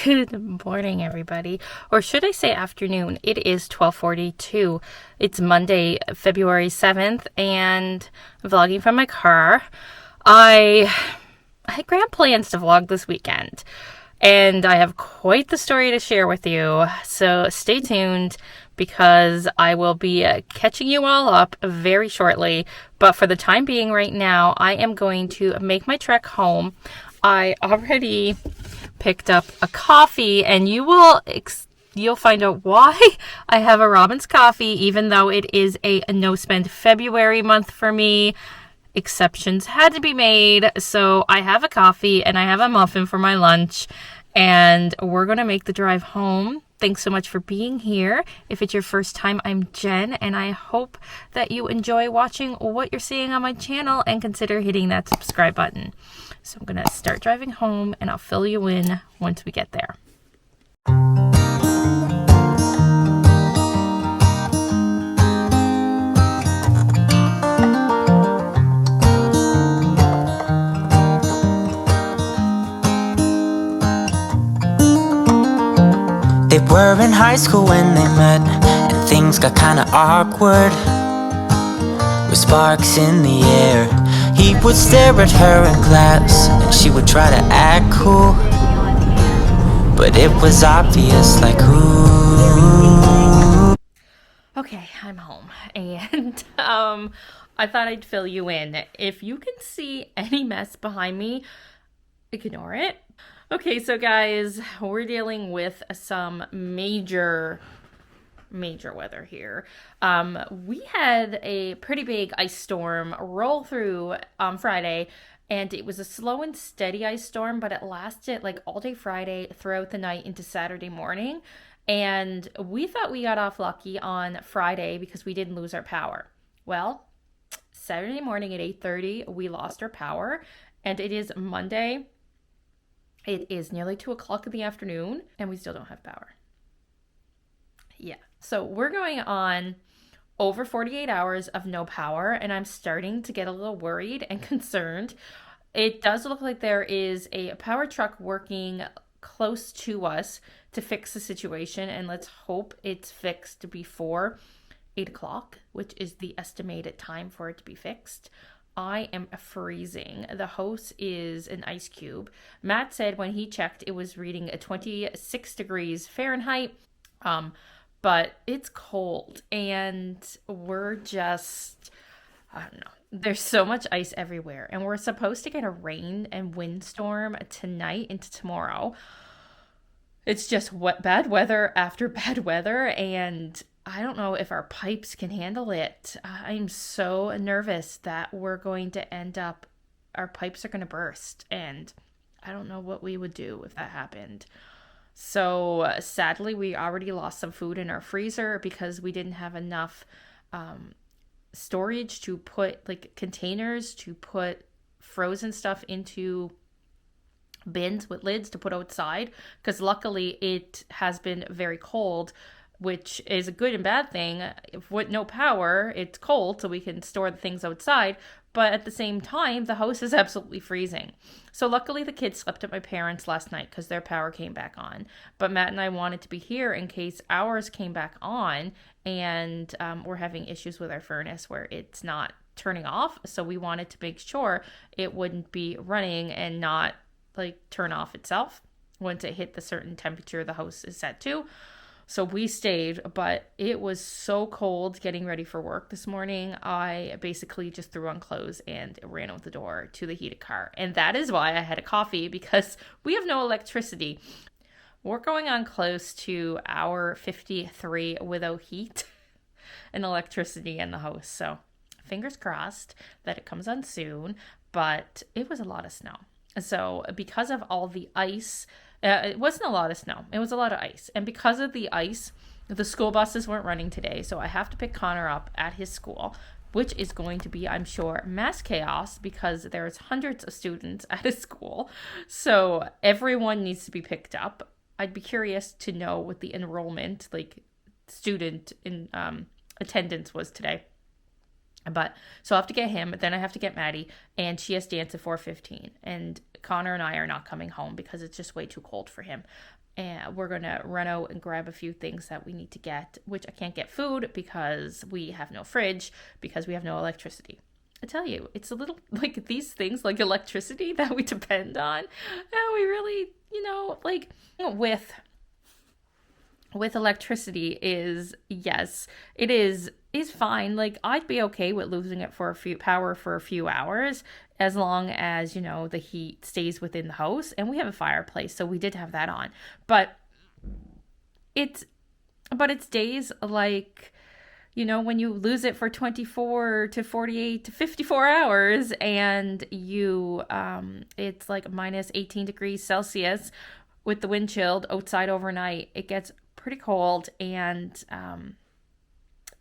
Good morning, everybody. Or should I say afternoon? It is 12:42. It's Monday, February 7th, and I'm vlogging from my car. I had grand plans to vlog this weekend, and I have quite the story to share with you. So stay tuned because I will be catching you all up very shortly. But for the time being right now, I am going to make my trek home. I already picked up a coffee, and you'll find out why I have a Robin's coffee, even though it is a no-spend February month for me. Exceptions had to be made, so I have a coffee and I have a muffin for my lunch, and we're going to make the drive home. Thanks so much for being here. If it's your first time, I'm Jen, and I hope that you enjoy watching what you're seeing on my channel and consider hitting that subscribe button. So I'm going to start driving home, and I'll fill you in once we get there. They were in high school when they met, and things got kinda awkward. With sparks in the air, he would stare at her in class, and she would try to act cool, but it was obvious, like, ooh. Okay, I'm home, and I thought I'd fill you in. If you can see any mess behind me, ignore it. Okay, so guys, we're dealing with some major weather here. We had a pretty big ice storm roll through on Friday, and it was a slow and steady ice storm, but it lasted like all day Friday throughout the night into Saturday morning. And we thought we got off lucky on Friday because we didn't lose our power. Well, Saturday morning at 8:30, we lost our power, and it is Monday. It is nearly 2 o'clock in the afternoon, and we still don't have power. Yeah, so we're going on over 48 hours of no power, and I'm starting to get a little worried and concerned. It does look like there is a power truck working close to us to fix the situation, and let's hope it's fixed before 8 o'clock, which is the estimated time for it to be fixed. I am freezing. The house is an ice cube. Matt said when he checked, it was reading a 26 degrees Fahrenheit. But it's cold, and we're just, I don't know. There's so much ice everywhere, and we're supposed to get a rain and windstorm tonight into tomorrow. It's just bad weather after bad weather, and I don't know if our pipes can handle it. I'm so nervous that we're going to end up, our pipes are going to burst, and I don't know what we would do if that happened. So sadly, we already lost some food in our freezer because we didn't have enough storage to put, like, containers to put frozen stuff into bins with lids to put outside, because luckily it has been very cold, which is a good and bad thing. With no power, it's cold, so we can store the things outside, but at the same time, the house is absolutely freezing. So luckily, the kids slept at my parents' last night because their power came back on. But Matt and I wanted to be here in case ours came back on, and we're having issues with our furnace where it's not turning off. So we wanted to make sure it wouldn't be running and not, like, turn off itself once it hit the certain temperature the house is set to. So we stayed, but it was so cold getting ready for work this morning. I basically just threw on clothes and ran out the door to the heated car. And that is why I had a coffee, because we have no electricity. We're going on close to hour 53 without heat and electricity in the house. So fingers crossed that it comes on soon, but it was a lot of snow. So because of all the ice, it wasn't a lot of snow. It was a lot of ice. And because of the ice, the school buses weren't running today. So I have to pick Connor up at his school, which is going to be, I'm sure, mass chaos because there's hundreds of students at his school. So everyone needs to be picked up. I'd be curious to know what the enrollment, like student in attendance was today. But so I have to get him, then I have to get Maddie, and she has dance at 4:15. And Connor and I are not coming home because it's just way too cold for him. And we're going to run out and grab a few things that we need to get, which I can't get food because we have no fridge, because we have no electricity. I tell you, it's a little like these things like electricity that we depend on. And we really, like with electricity is, yes, it is fine. Like I'd be okay with losing it for a few hours as long as, the heat stays within the house, and we have a fireplace. So we did have that on, but it's days like, when you lose it for 24 to 48 to 54 hours and you, it's like minus 18 degrees Celsius with the wind chilled outside overnight, it gets pretty cold. And,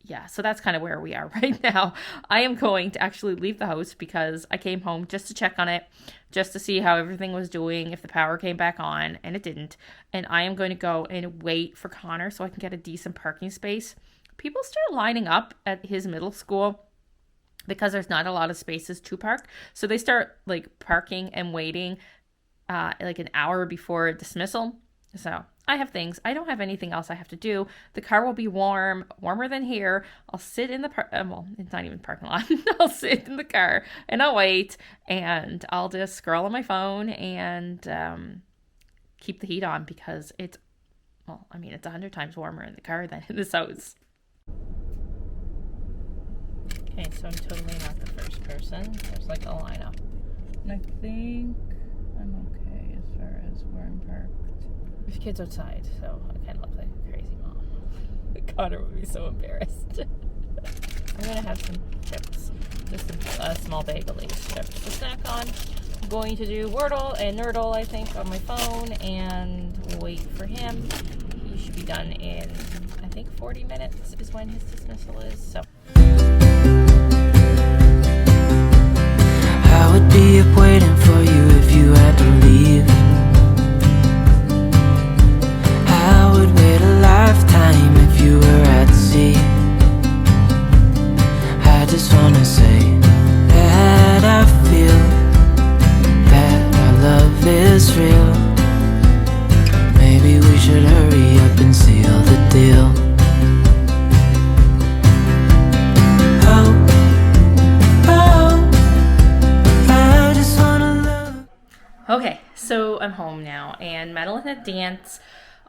yeah, so that's kind of where we are right now. I am going to actually leave the house because I came home just to check on it, just to see how everything was doing, if the power came back on, and it didn't. And I am going to go and wait for Connor so I can get a decent parking space. People start lining up at his middle school because there's not a lot of spaces to park. So they start like parking and waiting like an hour before dismissal. So I have things. I don't have anything else I have to do. The car will be warmer than here. I'll sit in the well, it's not even parking lot. I'll sit in the car and I'll wait, and I'll just scroll on my phone and keep the heat on because it's 100 times warmer in the car than in this house. Okay, so I'm totally not the first person. There's like a lineup. And I think I'm okay as far as where I'm parked. There's kids outside, so I kind of look like a crazy mom. Connor would be so embarrassed. I'm going to have some chips. Just a small bag of Lay's chips to snack on. I'm going to do Wordle and Nerdle, I think, on my phone and wait for him. He should be done in, I think, 40 minutes is when his dismissal is, so. I would be up waiting for you if you had to leave. I would wait a lifetime if you were at sea. I just wanna say that I feel that our love is real. Maybe we should hurry up and seal the deal. Okay, so I'm home now, and Madeline had dance.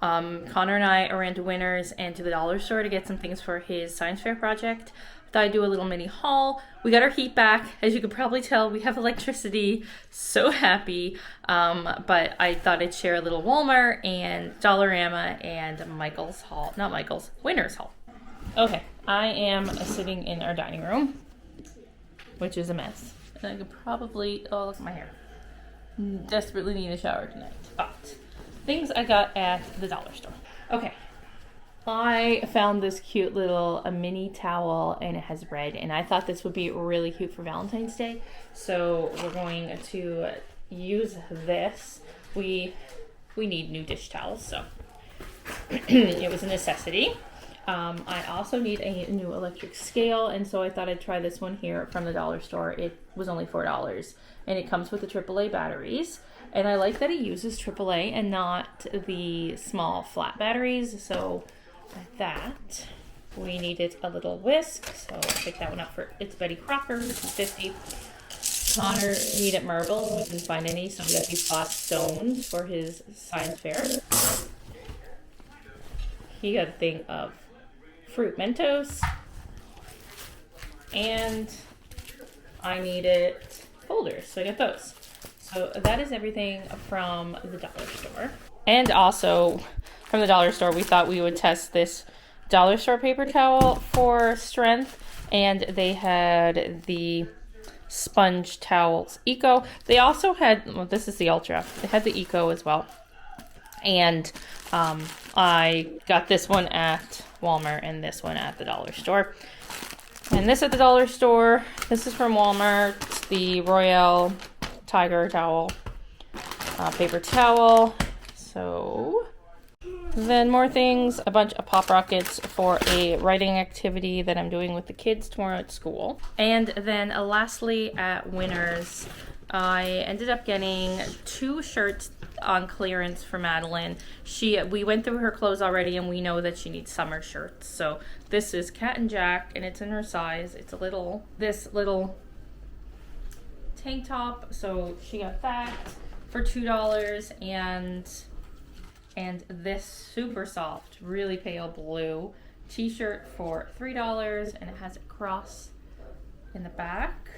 Connor and I ran to Winners and to the dollar store to get some things for his science fair project. Thought I'd do a little mini haul. We got our heat back. As you could probably tell, we have electricity. So happy. But I thought I'd share a little Walmart and Dollarama and Michael's haul. Not Michael's, Winners haul. Okay, I am sitting in our dining room, which is a mess. And I could probably, oh, look at my hair. Desperately need a shower tonight. But things I got at the dollar store. Okay. I found this cute little mini towel, and it has red, and I thought this would be really cute for Valentine's Day. So we're going to use this. We need new dish towels, so it was a necessity. I also need a new electric scale, and so I thought I'd try this one here from the dollar store. It was only $4, and it comes with the AAA batteries. And I like that it uses AAA and not the small flat batteries. So like that, we needed a little whisk. So I'll pick that one up for, it's Betty Crocker, this is 50. Connor needed marbles, we couldn't find any, so we got these hot stones for his science fair. He got a thing of Fruit Mentos. And I needed folders, so I got those. So that is everything from the dollar store. And also from the dollar store, we thought we would test this dollar store paper towel for strength. And they had the sponge towels Eco. They also had, well, this is the Ultra. They had the Eco as well. And I got this one at Walmart and this one at the dollar store. And this at the dollar store, this is from Walmart, the Royale Tiger towel, paper towel. So then more things, a bunch of Pop Rockets for a writing activity that I'm doing with the kids tomorrow at school. And then lastly at Winners, I ended up getting 2 shirts on clearance for Madeline. We went through her clothes already, and we know that she needs summer shirts. So this is Cat and Jack, and it's in her size. It's this little tank top. So she got that for $2, and this super soft, really pale blue t-shirt for $3, and it has a cross in the back.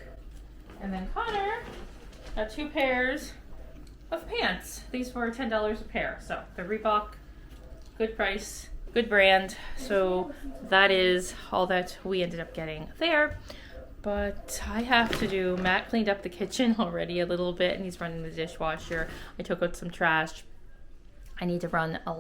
And then Connor got 2 pairs of pants. These were $10 a pair, so they're Reebok, good price, good brand. So that is all that we ended up getting there. But I have to do, Matt cleaned up the kitchen already a little bit, and he's running the dishwasher. I took out some trash. I need to run a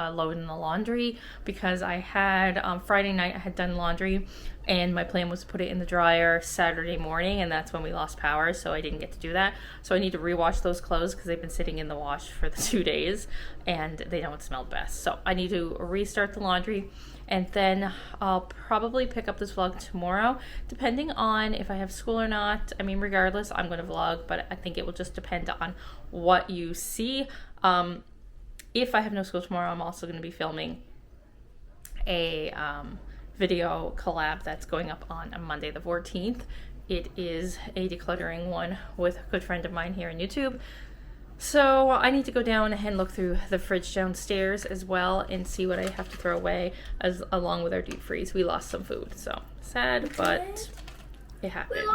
load in the laundry because I had, Friday night I had done laundry, and my plan was to put it in the dryer Saturday morning, and that's when we lost power, so I didn't get to do that. So I need to rewash those clothes because they've been sitting in the wash for the 2 days, and they don't smell best. So I need to restart the laundry, and then I'll probably pick up this vlog tomorrow, depending on if I have school or not. I mean, regardless, I'm going to vlog, but I think it will just depend on what you see. If I have no school tomorrow, I'm also going to be filming a video collab that's going up on Monday the 14th. It is a decluttering one with a good friend of mine here on YouTube. So I need to go down and look through the fridge downstairs as well and see what I have to throw away along with our deep freeze. We lost some food, so sad, but it happened.